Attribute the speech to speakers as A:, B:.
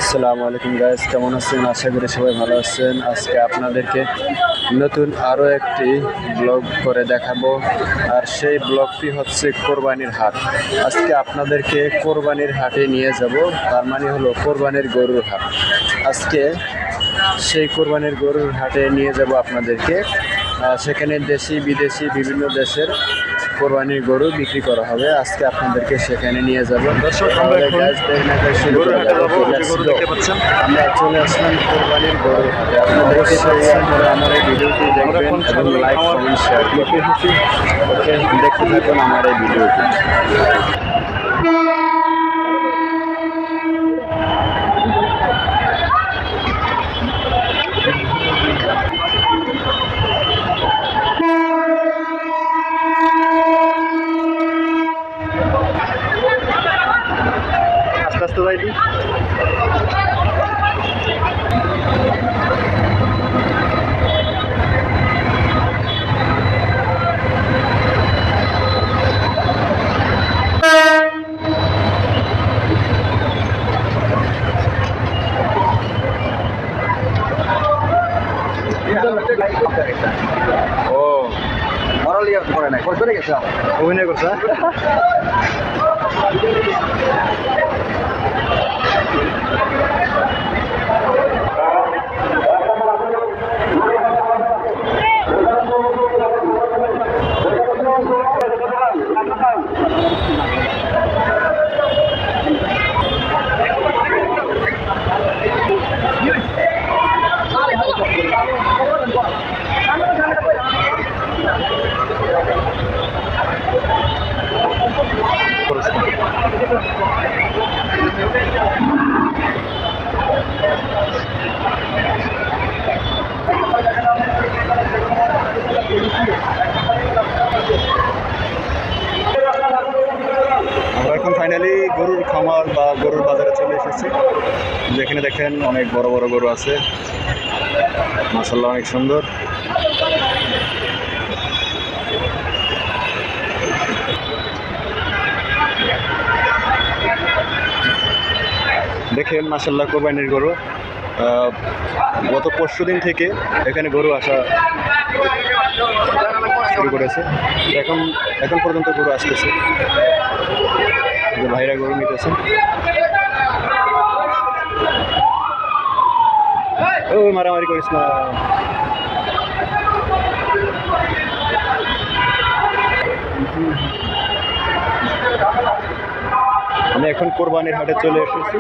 A: আসসালামু আলাইকুম গাইস, কেমন আছেন? আশা করি সবাই ভালো আছেন। আজকে আপনাদেরকে নতুন আরও একটি ব্লগ করে দেখাবো, আর সেই ব্লগটি হচ্ছে কোরবানির হাট। আজকে আপনাদেরকে কোরবানির হাটে নিয়ে যাব, তার মানে হলো কোরবানির গরুর হাট। আজকে সেই কোরবানির গরুর হাটে নিয়ে যাব আপনাদেরকে। সেখানে দেশি বিদেশি বিভিন্ন দেশের কোরবানির গরু বিক্রি করা হবে। আজকে আপনাদেরকে সেখানে নিয়ে যাব।
B: দর্শক, আমরা এখন গরুর হাটে যাবো। যে গরু দেখতে পাচ্ছেন,
A: আমরা চলে আসলাম কোরবানির গরুর হাটে। আপনাদের আমার এই ভিডিওটি দেখবেন এবং লাইক কমেন্ট শেয়ার করবেন। ওকে, দেখতে থাকুন আমার এই ভিডিওটি।
B: আস্তে আস্তে যাইবি।
A: ও মরাল ইয়ে করে নাই, করে গেছে,
B: অভিনয় করছে। আমরা এখন ফাইনালি গরুর খামার বা গরুর বাজারে চলে এসেছি, যেখানে দেখেন অনেক বড় বড় গরু আছে। মাশাআল্লাহ, অনেক সুন্দর। দেখেন মাশাআল্লাহ, কোরবানির গরু। গত পরশুদিন থেকে এখানে গরু আসা শুরু করেছে। এখন পর্যন্ত গরু আসতেছে, ভাইরা গরু নিতেছে। ও মারামারি করিস না। আমি এখন কোরবানির হাটে চলে এসেছি।